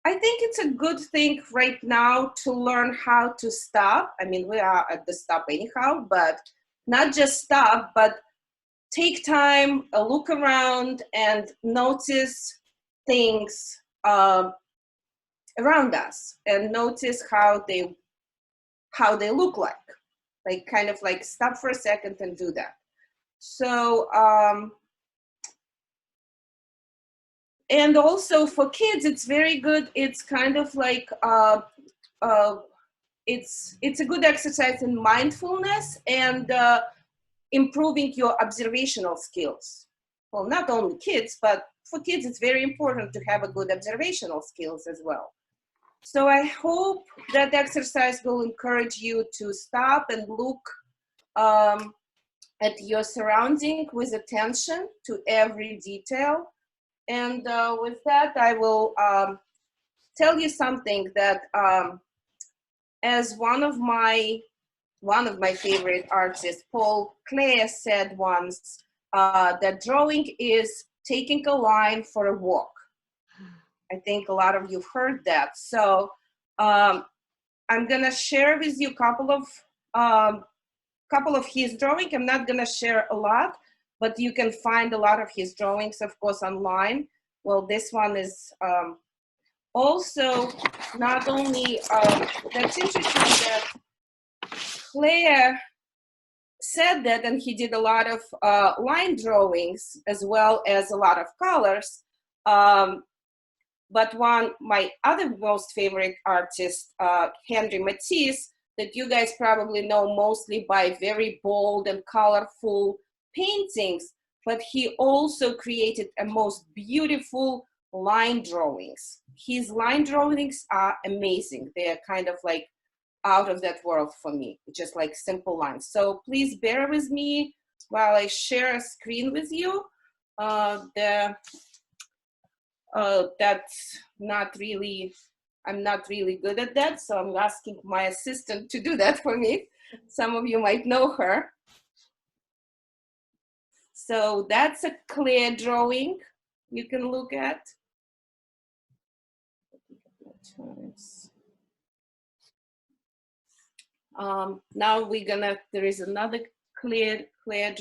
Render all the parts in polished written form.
I think it's a good thing right now to learn how to stop. I mean, we are at the stop anyhow, but not just stop, but take time, look around, and notice things around us, and notice how they look like kind of like stop for a second and do that. So and also for kids, it's very good. It's kind of like it's a good exercise in mindfulness and improving your observational skills. Well, not only kids, but for kids, it's very important to have a good observational skills as well. So I hope that exercise will encourage you to stop and look at your surrounding with attention to every detail. And with that, I will tell you something that as one of my favorite artists, Paul Klee, said once, that drawing is taking a line for a walk. I think a lot of you heard that. So I'm gonna share with you a couple of his drawing. I'm not gonna share a lot, but you can find a lot of his drawings, of course, online. Well, this one is also not only, that's interesting that Claire said that, and he did a lot of line drawings as well as a lot of colors. But my other most favorite artist, Henri Matisse, that you guys probably know mostly by very bold and colorful paintings, but he also created a most beautiful line drawings. His line drawings are amazing. They are kind of like out of that world for me, just like simple lines. So please bear with me while I share a screen with you. That's not really, I'm not really good at that, so I'm asking my assistant to do that for me. Some of you might know her. So that's a clear drawing you can look at. Now there is another clear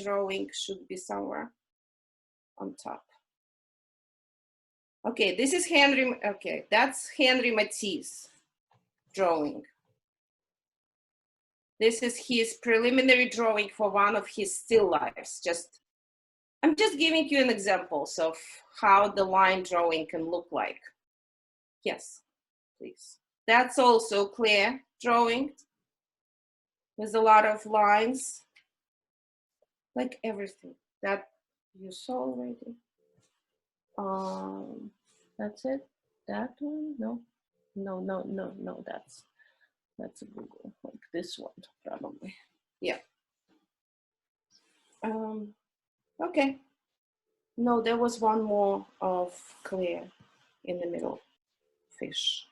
drawing, should be somewhere on top. Okay, this is that's Henri Matisse drawing. This is his preliminary drawing for one of his still lifes. I'm just giving you an example of how the line drawing can look like. Yes, please. That's also clear drawing with a lot of lines, like everything that you saw already. That's it. That one? No. That's a Google, like this one probably. Yeah. Okay. No, there was one more of clear in the middle. Fish.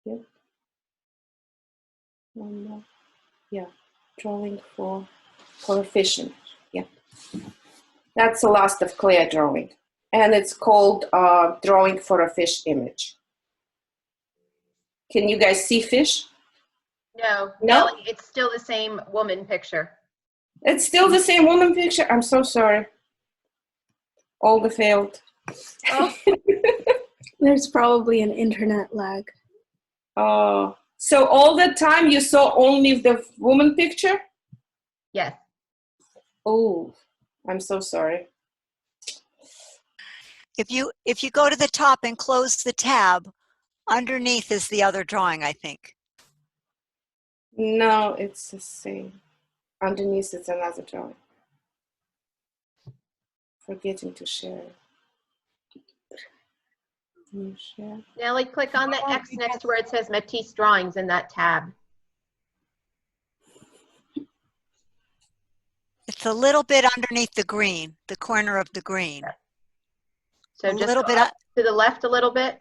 Yep. One more. Yeah. Drawing for a fish image. Yeah. That's the last of clear drawing. And it's called Drawing for a Fish Image. Can you guys see fish? No, No? Nellie, it's still the same woman picture. It's still the same woman picture? I'm so sorry. All the failed. Oh. There's probably an internet lag. Oh, so all the time you saw only the woman picture? Yes. Oh, I'm so sorry. If you go to the top and close the tab, underneath is the other drawing, I think. No, it's the same. Underneath it's another drawing. Forgetting to share. Can you share? Nellie, click on the X next to where it says Matisse Drawings in that tab. It's a little bit underneath the green, the corner of the green. So A just little go bit up to the left a little bit.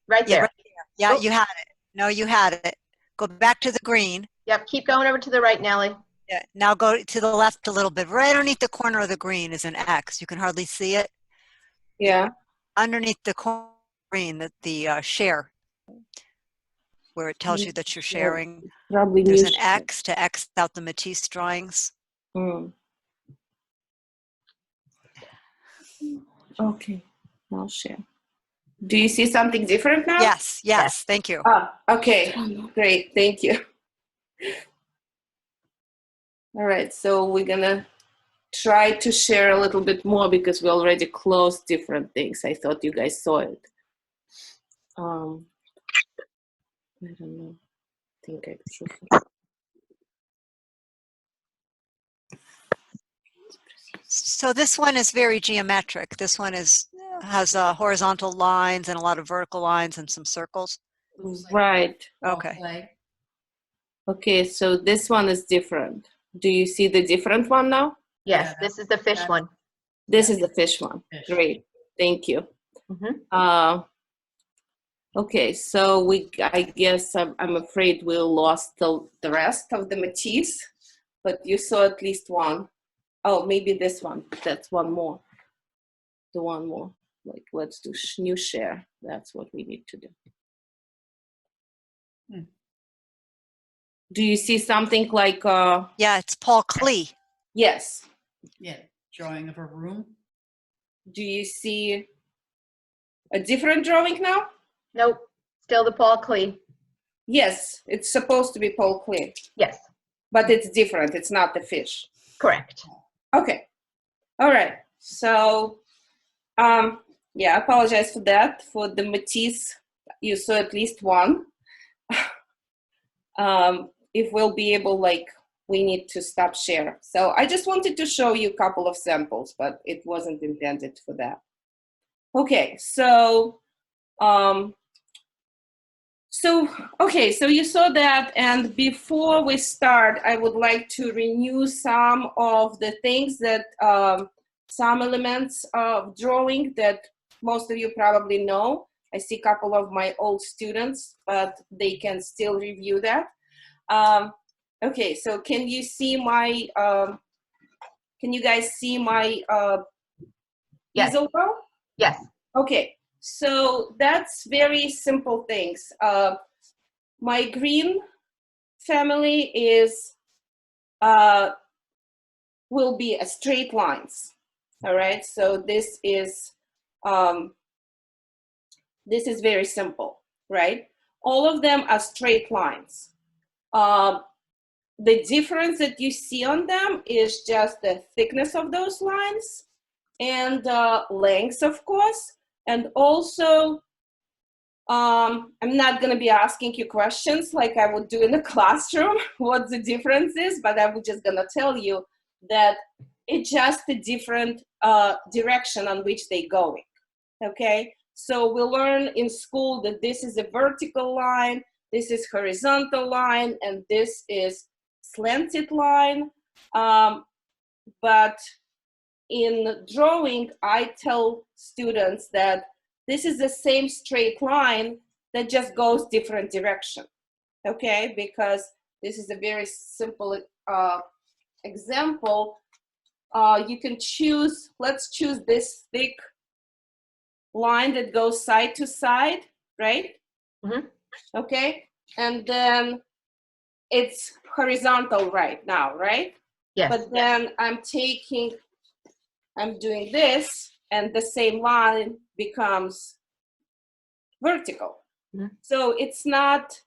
Right Yeah, there. right there. Yeah, Oh. you had it. No, you had it. Go back to the green. Yep, keep going over to the right, Nellie. Yeah. Now go to the left a little bit. Right underneath the corner of the green is an X. You can hardly see it. Yeah. Underneath the corner of the green, the share, where it tells you that you're sharing. Probably There's new an share. X to X out the Matisse drawings. Mm. Okay, I'll share. Do you see something different now? Yes, yes, thank you. Ah, okay, great, thank you. All right, so we're gonna try to share a little bit more because we already closed different things. I thought you guys saw it. I don't know. I think I should. So this one is very geometric. This one has horizontal lines and a lot of vertical lines and some circles. Right. Okay. Okay, so this one is different. Do you see the different one now? Yes, this is the fish one. This is the fish one. Great, thank you. Okay, so I guess I'm afraid we lost the rest of the Matisse, but you saw at least one. Oh, maybe this one. That's one more. The one more. Like, let's do new share. That's what we need to do. Do you see something like? Yeah, it's Paul Klee. Yes. Yeah, drawing of a room. Do you see a different drawing now? Nope, still the Paul Klee. Yes, it's supposed to be Paul Klee, Yes, but it's different. It's not the fish. correct. Okay. All right. So, yeah, I apologize for that. For the Matisse, you saw at least one. If we'll be able, like, we need to stop share. So I just wanted to show you a couple of samples, but it wasn't intended for that. Okay, so, so you saw that, and before we start, I would like to renew some of the things that, some elements of drawing that most of you probably know. I see a couple of my old students, but they can still review that. Okay, so can you see my, can you guys see my Yes. easel row? Yes. Okay, so that's very simple things. My green family is, will be a straight lines. All right, so this is very simple, right? All of them are straight lines. The difference that you see on them is just the thickness of those lines and length, of course. And also, I'm not going to be asking you questions like I would do in the classroom, what the difference is, but I'm just going to tell you that it's just a different direction on which they're going, okay? So we learn in school that this is a vertical line, this is horizontal line, and this is slanted line. But in drawing, I tell students that this is the same straight line that just goes different direction, okay? Because this is a very simple example. You can choose, let's choose this thick line that goes side to side, right? Mm-hmm. Okay, and then it's horizontal right now, right? Yes. But then I'm doing this, and the same line becomes vertical. Mm-hmm. So it's not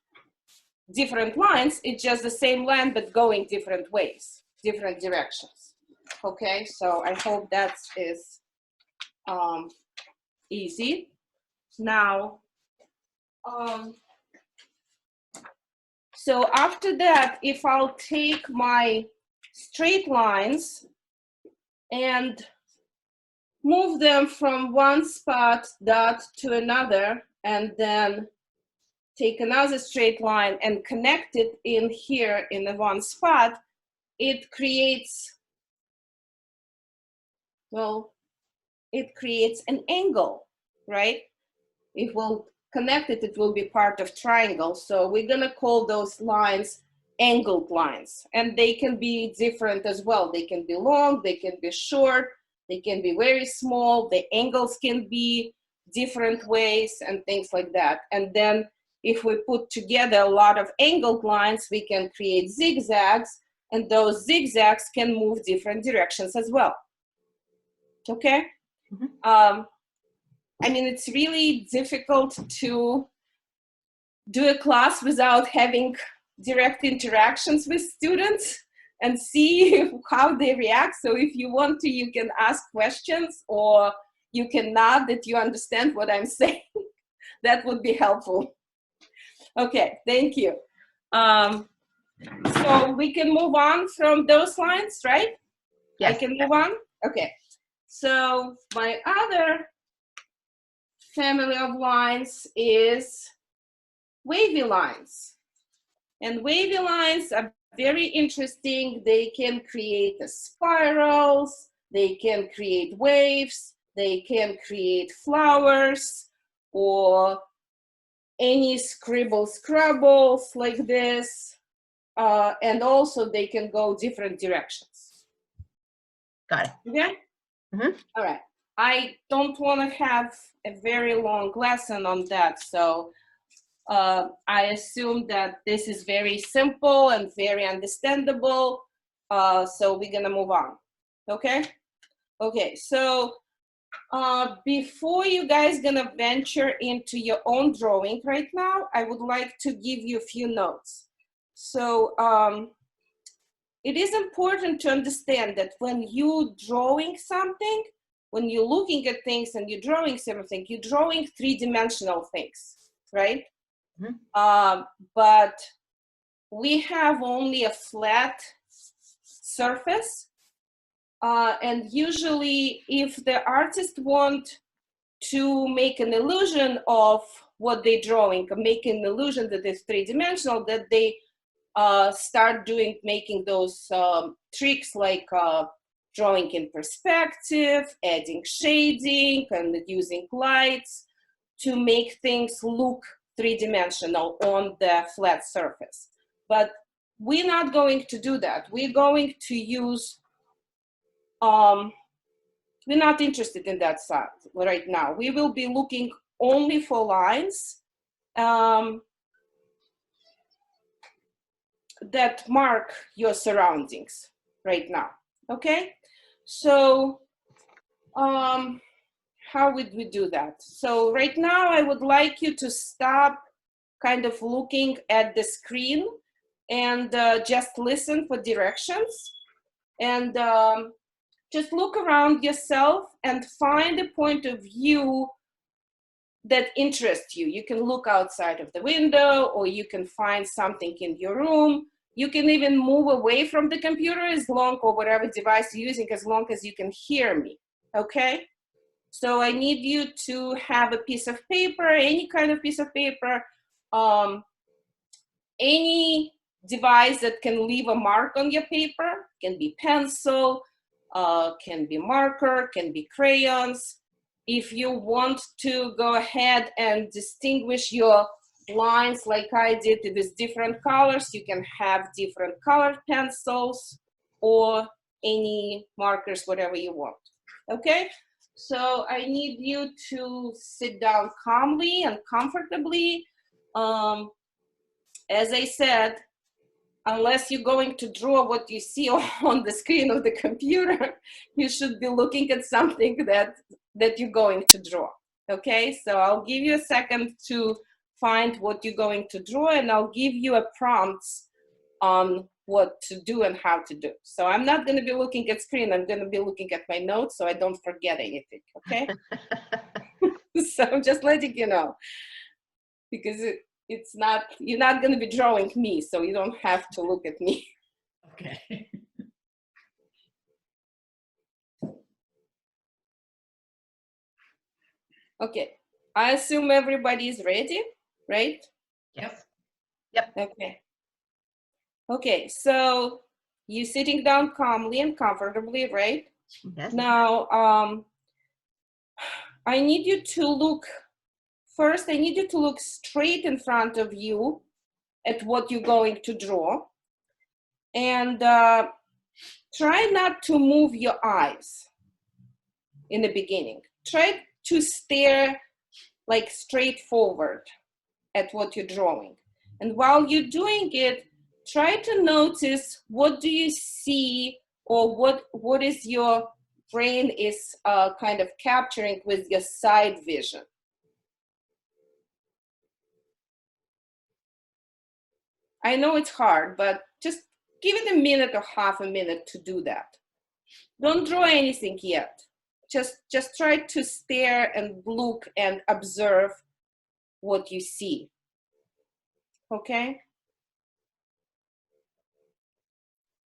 different lines, it's just the same line, but going different ways, different directions. Okay, so I hope that is easy. Now, so after that, if I'll take my straight lines and move them from one spot dot to another, and then take another straight line and connect it in here in the one spot, it creates, well, it creates an angle, right? If we'll connect it, it will be part of triangle. So we're gonna call those lines angled lines, and they can be different as well. They can be long, they can be short, they can be very small, the angles can be different ways and things like that. And then if we put together a lot of angled lines, we can create zigzags, and those zigzags can move different directions as well. Okay? I mean, it's really difficult to do a class without having direct interactions with students and see how they react. So if you want to, you can ask questions, or you can nod that you understand what I'm saying. That would be helpful. Okay, thank you. So we can move on from those lines, right? Yes. I can move on? Okay. So my other family of lines is wavy lines. And wavy lines are very interesting. They can create spirals, they can create waves, they can create flowers, or any scribbles like this. And also they can go different directions. Got it. Okay? All right. I don't want to have a very long lesson on that, so I assume that this is very simple and very understandable, so we're gonna move on. Okay? Okay, so before you guys gonna venture into your own drawing right now, I would like to give you a few notes. So it is important to understand that when you drawing something, when you're looking at things and you're drawing something, you're drawing three-dimensional things, right? But we have only a flat surface. And usually if the artist want to make an illusion of what they're drawing, make an illusion that it's three-dimensional, that they start making those tricks like drawing in perspective, adding shading, and using lights to make things look three-dimensional on the flat surface. But we're not going to do that. We're going to use, we're not interested in that side right now. We will be looking only for lines that mark your surroundings right now, okay? So how would we do that? So right now I would like you to stop kind of looking at the screen and just listen for directions, and just look around yourself and find a point of view that interests you. You can look outside of the window, or you can find something in your room. You can even move away from the computer as long, or whatever device you're using, as long as you can hear me, okay? So I need you to have a piece of paper, any kind of piece of paper, any device that can leave a mark on your paper. Can be pencil, can be marker, can be crayons. If you want to go ahead and distinguish your lines like I did with different colors, you can have different colored pencils or any markers, whatever you want, okay? So I need you to sit down calmly and comfortably. As I said, unless you're going to draw what you see on the screen of the computer, you should be looking at something that you're going to draw, okay? So I'll give you a second to find what you're going to draw, and I'll give you a prompts on what to do and how to do. So I'm not going to be looking at screen, I'm going to be looking at my notes so I don't forget anything, okay? So I'm just letting you know, because it's not, you're not going to be drawing me, so you don't have to look at me. Okay. Okay, I assume everybody is ready, right? Yep. Yep. Okay. Okay, so you're sitting down calmly and comfortably, right? Yes. Now, I need you to look, first I need you to look straight in front of you at what you're going to draw. And try not to move your eyes in the beginning. Try to stare like straight forward at what you're drawing. And while you're doing it, try to notice what do you see, or what is your brain is kind of capturing with your side vision. I know it's hard, but just give it a minute or half a minute to do that. Don't draw anything yet. Just try to stare and look and observe what you see. Okay?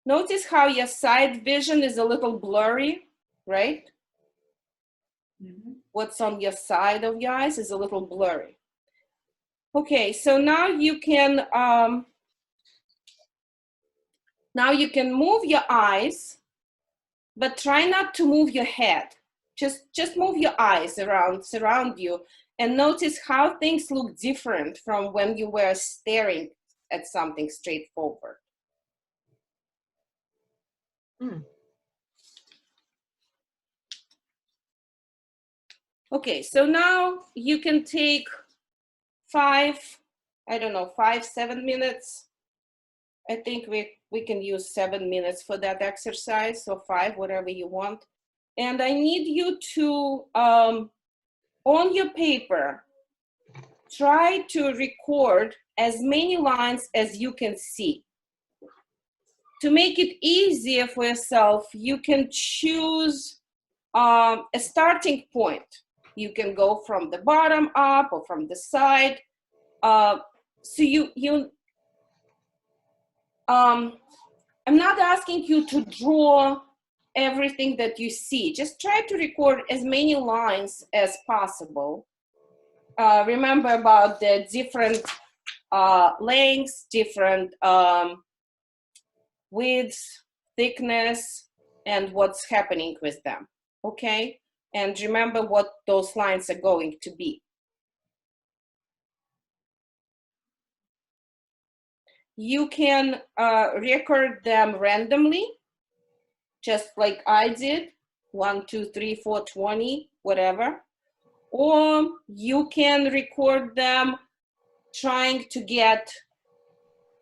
Notice how your side vision is a little blurry, right? Mm-hmm. What's on your side of your eyes is a little blurry. Okay, so now you can move your eyes, but try not to move your head. Just move your eyes surround you, and notice how things look different from when you were staring at something straightforward. Okay, so now you can take 5, 7 minutes. I think we can use 7 minutes for that exercise, so 5, whatever you want. And I need you to, on your paper, try to record as many lines as you can see. To make it easier for yourself, you can choose a starting point. You can go from the bottom up or from the side. So I'm not asking you to draw everything that you see. Just try to record as many lines as possible. Remember about the different lengths, different widths, thickness, and what's happening with them, okay? And remember what those lines are going to be. You can record them randomly, just like I did, 1, 2, 3, 4, 20, whatever. Or you can record them trying to get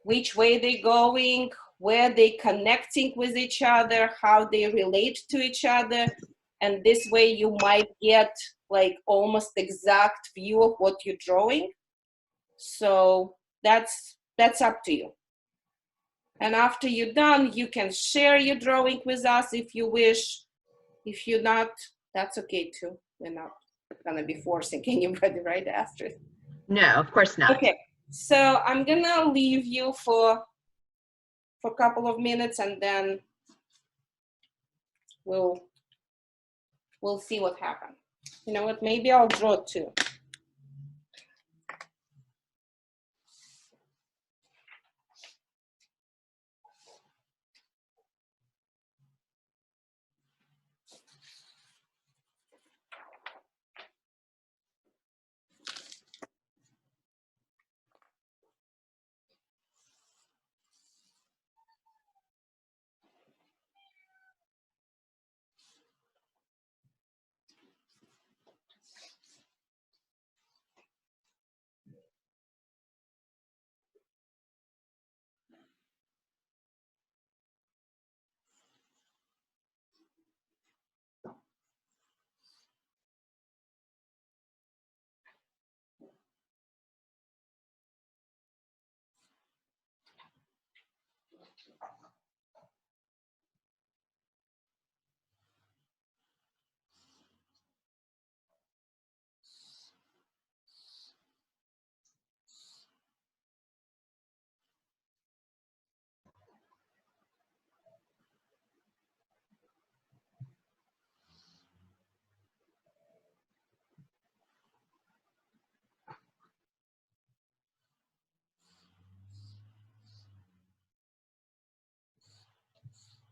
which way they're going, where they're connecting with each other, how they relate to each other. And this way you might get like almost exact view of what you're drawing. So that's up to you. And after you're done, you can share your drawing with us if you wish. If you're not, that's okay too. We're not gonna be forcing anybody right after. No, of course not. Okay, so I'm gonna leave you for a couple of minutes, and then we'll see what happens. You know what, maybe I'll draw too.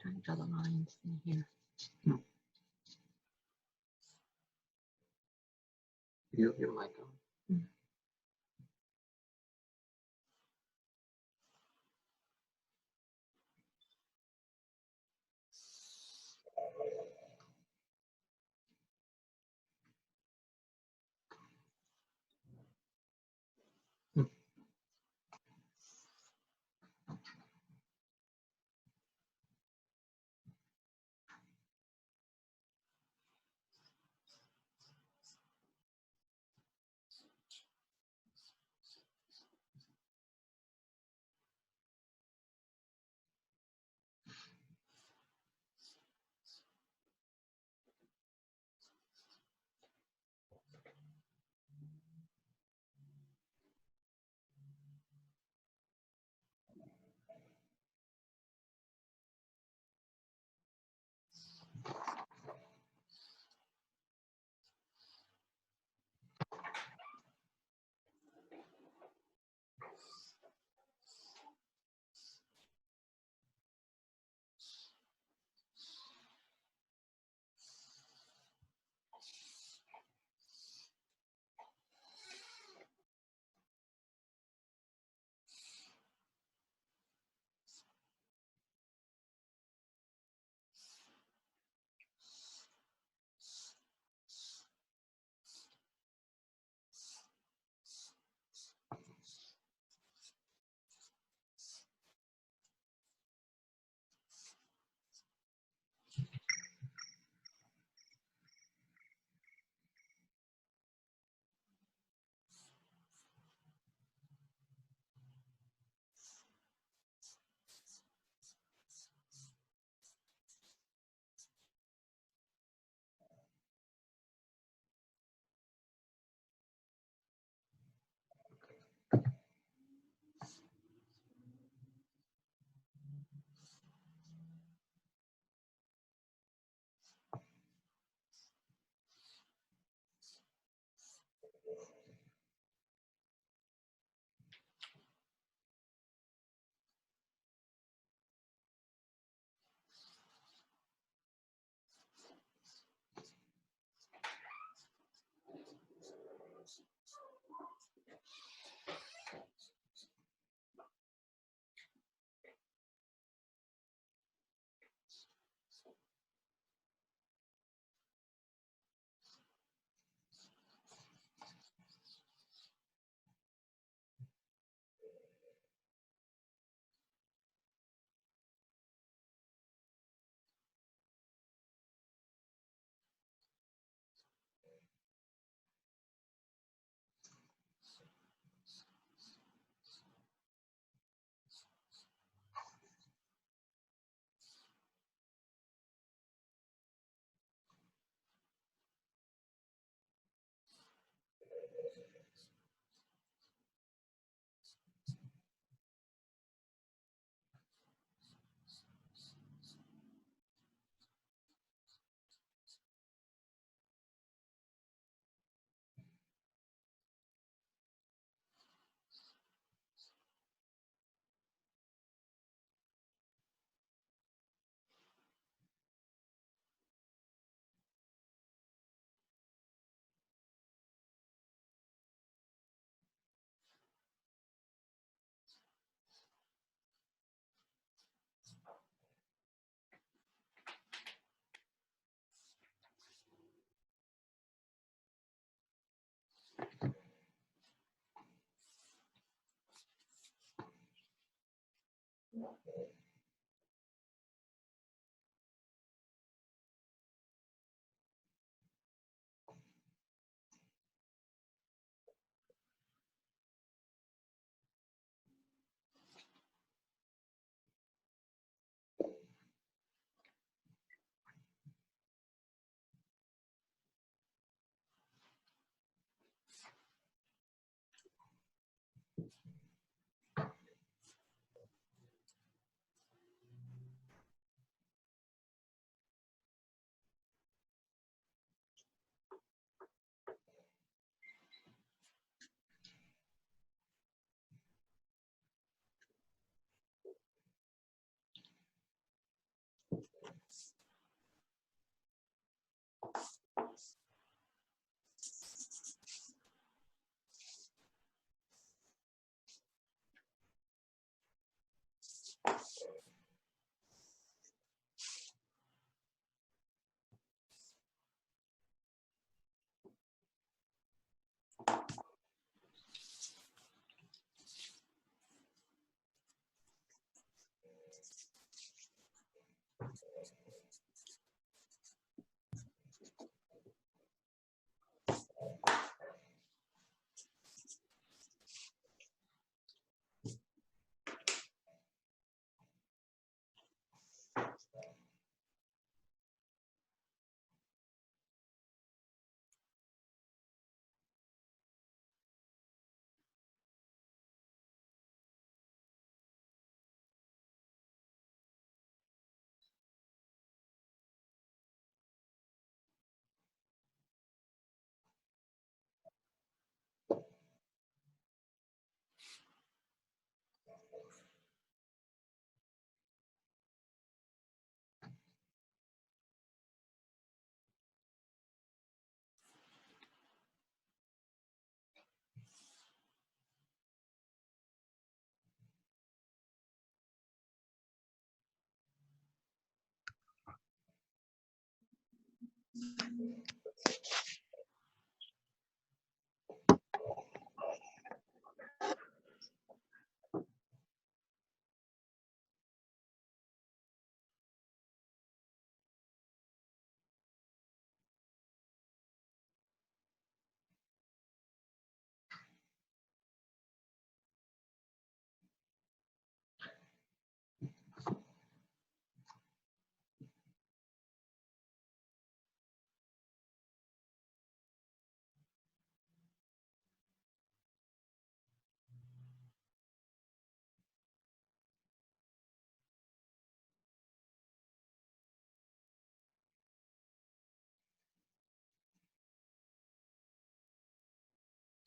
Trying to draw the lines in here. You have your mic on.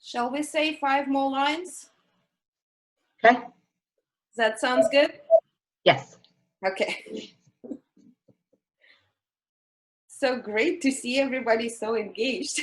Shall we say 5 more lines? Okay. That sounds good? Yes. Okay. So great to see everybody so engaged.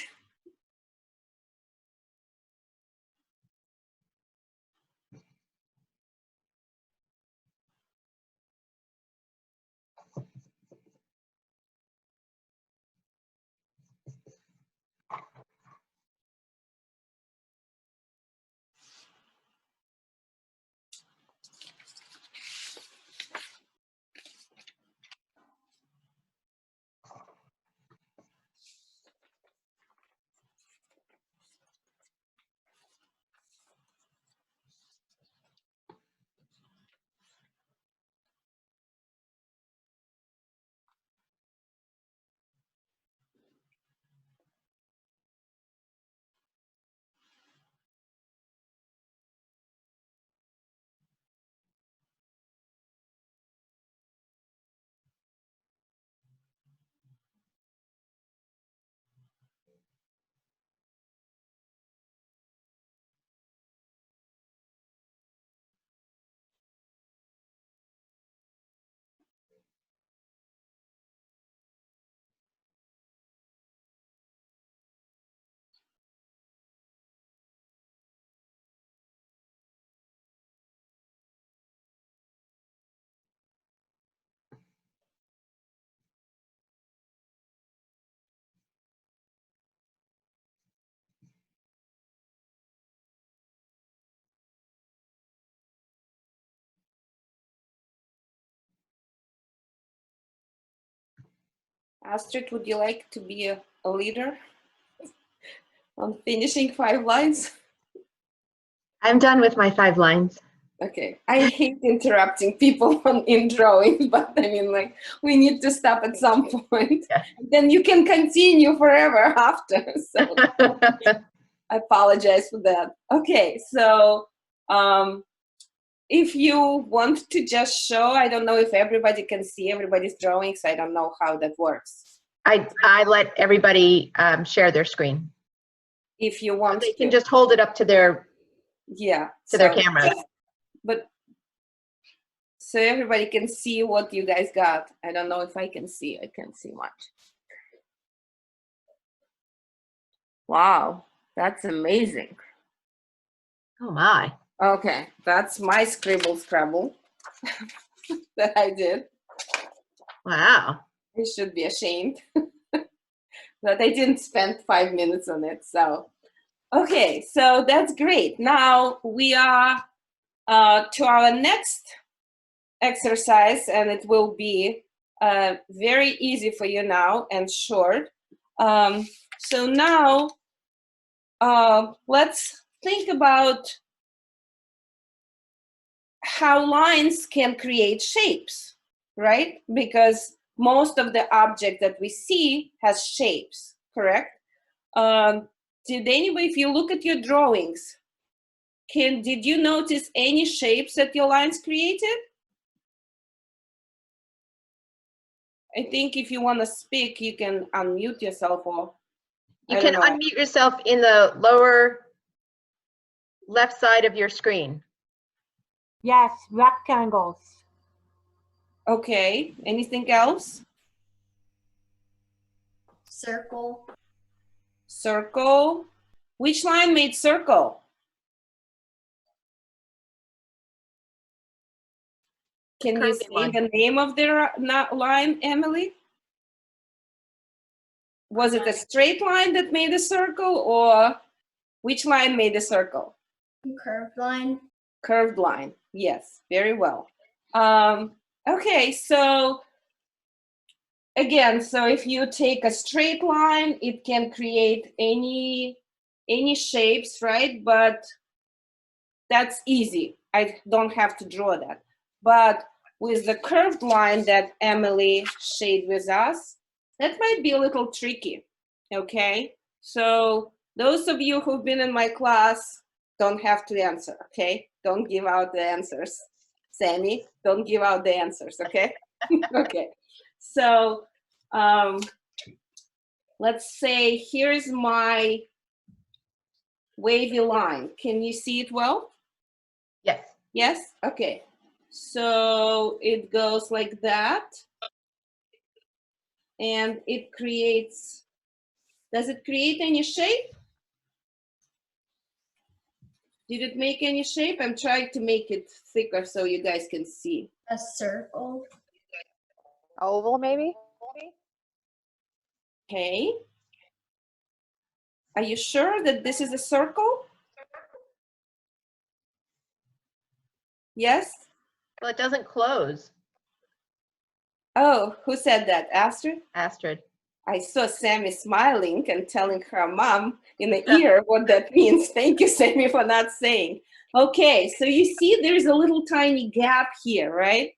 Astrid, would you like to be a leader on finishing 5 lines? I'm done with my 5 lines. Okay, I hate interrupting people in drawing, but I mean, like, we need to stop at some point. Yeah. Then you can continue forever after. So I apologize for that. Okay, so if you want to just show, I don't know if everybody can see everybody's drawings. I don't know how that works. I let everybody share their screen. If you want They to. can just hold it up to their their cameras. But so everybody can see what you guys got. I don't know if I can see. I can't see much. Wow, that's amazing. Oh my. Okay, that's my scribble scrabble that I did. Wow. I should be ashamed that I didn't spend 5 minutes on it. So, okay, so that's great. Now we are to our next exercise, and it will be very easy for you now and short. So now let's think about how lines can create shapes, right? Because most of the object that we see has shapes, correct? Did anybody, if you look at your drawings, did you notice any shapes that your lines created? I think if you want to speak, you can unmute yourself, or You can unmute yourself in the lower left side of your screen. Yes, rectangles. Okay, anything else? Circle. Circle. Which line made circle? Can you say the name of the line, Emily? Was it a straight line that made a circle, or which line made a circle? Curved line. Curved line. Yes, very well. Okay, so again, so if you take a straight line, it can create any shapes, right? But that's easy. I don't have to draw that. But with the curved line that Emily shaded with us, that might be a little tricky, okay? So those of you who've been in my class don't have to answer, okay? Don't give out the answers. Sammy, don't give out the answers, okay? Okay, so let's say here's my wavy line. Can you see it well? Yes. Yes? Okay. So it goes like that. And it creates, does it create any shape? Did it make any shape? I'm trying to make it thicker so you guys can see. A circle. Oval, maybe? Okay. Are you sure that this is a circle? Yes? Well, it doesn't close. Oh, who said that? Astrid? Astrid. I saw Sammy smiling and telling her mom in the ear what that means. Thank you, Sammy, for not saying. Okay, so you see there's a little tiny gap here, right?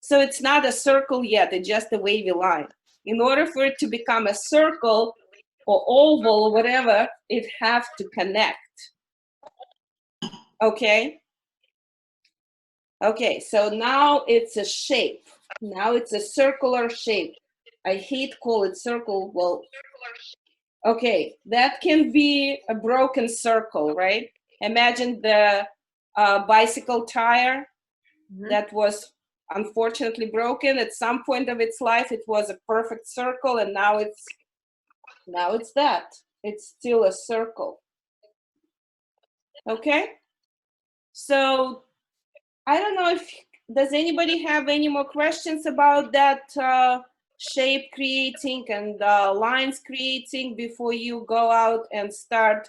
So it's not a circle yet, it's just a wavy line. In order for it to become a circle or oval or whatever, it has to connect. Okay? Okay, so now it's a shape. Now it's a circular shape. I hate call it circle. Well, okay, that can be a broken circle, right? Imagine the bicycle tire that was unfortunately broken. At some point of its life, it was a perfect circle, and now it's that. It's still a circle. Okay, so I don't know if does anybody have any more questions about that shape creating and lines creating before you go out and start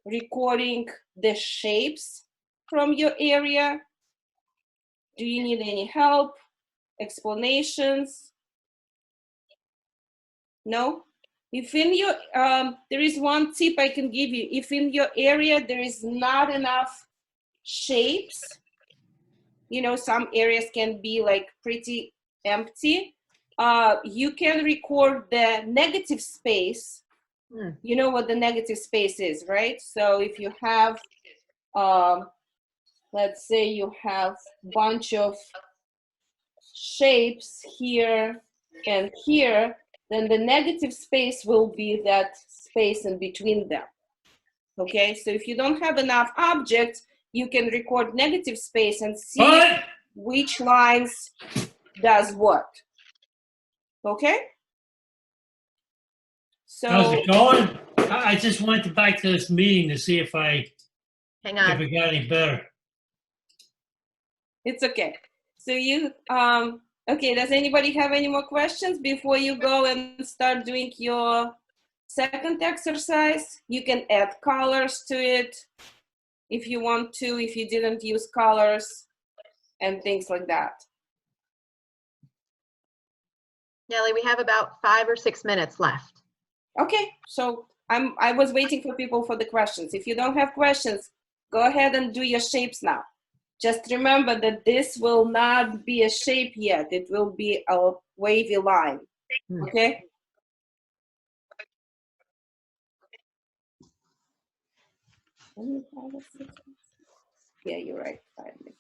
recording the shapes from your area? Do you need any help, explanations? No? If in your, there is one tip I can give you. If in your area there is not enough shapes, you know, some areas can be like pretty empty, you can record the negative space. You know what the negative space is, right? So if you have, let's say you have a bunch of shapes here and here, then the negative space will be that space in between them. Okay, so if you don't have enough objects, you can record negative space and see which lines does what. Okay? So how's it going? I just went back to this meeting to see if Hang it on. got any better. it's okay. So you, okay, does anybody have any more questions before you go and start doing your second exercise? You can add colors to it if you want to, if you didn't use colors and things like that. Nellie, we have about 5 or 6 minutes left. Okay, so I was waiting for people for the questions. If you don't have questions, go ahead and do your shapes now. Just remember that this will not be a shape yet. It will be a wavy line, okay? Yeah, you're right, 5 minutes.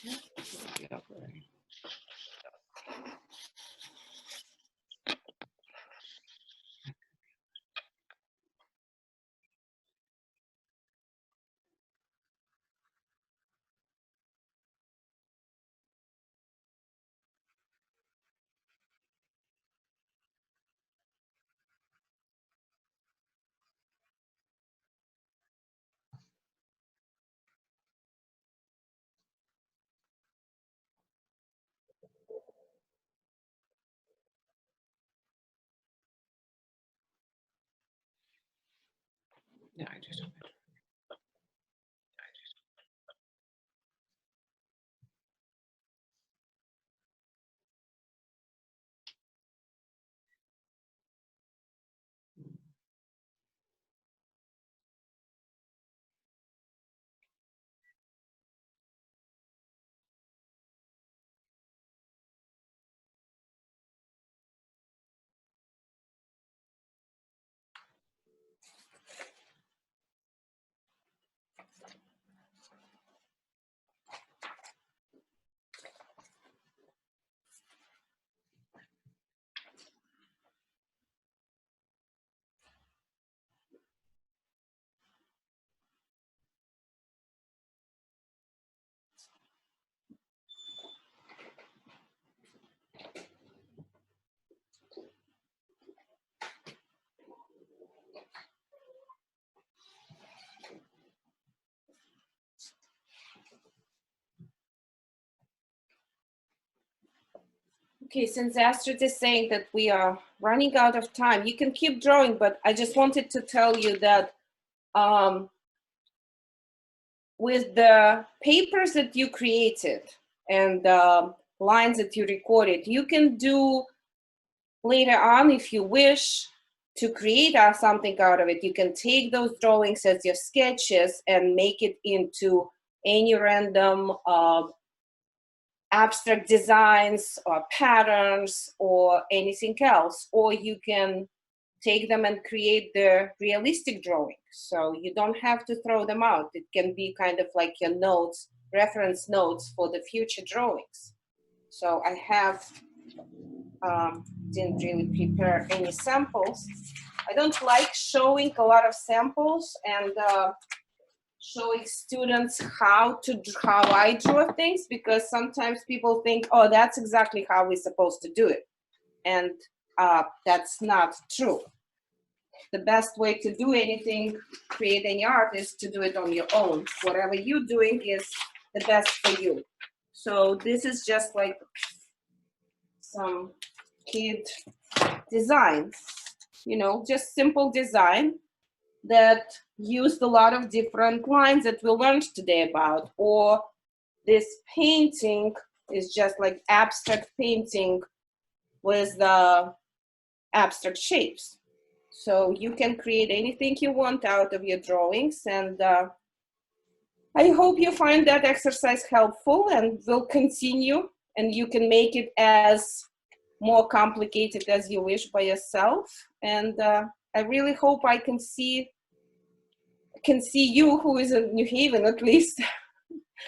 Yeah, right. Yeah, I just. Okay, since Astrid is saying that we are running out of time, you can keep drawing, but I just wanted to tell you that with the papers that you created and lines that you recorded, you can do later on, if you wish, to create something out of it. You can take those drawings as your sketches and make it into any random abstract designs or patterns or anything else, or you can take them and create the realistic drawing. So you don't have to throw them out. It can be kind of like your notes, reference notes for the future drawings. So I have, didn't really prepare any samples. I don't like showing a lot of samples and showing students how I draw things, because sometimes people think, oh, that's exactly how we're supposed to do it. And that's not true. The best way to do anything, create any art, is to do it on your own. Whatever you're doing is the best for you. So this is just like some kid design, just simple design that used a lot of different lines that we learned today about. Or this painting is just like abstract painting with the abstract shapes. So you can create anything you want out of your drawings. And I hope you find that exercise helpful and will continue, and you can make it as more complicated as you wish by yourself. And I really hope I can see you, who is in New Haven at least,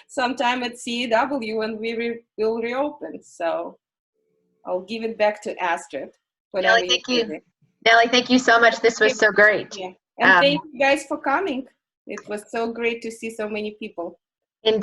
sometime at CEW when we will reopen. So I'll give it back to Astrid. Nellie, thank you. Nellie, thank you so much. This was so great. Yeah. And thank you guys for coming. It was so great to see so many people. Indeed.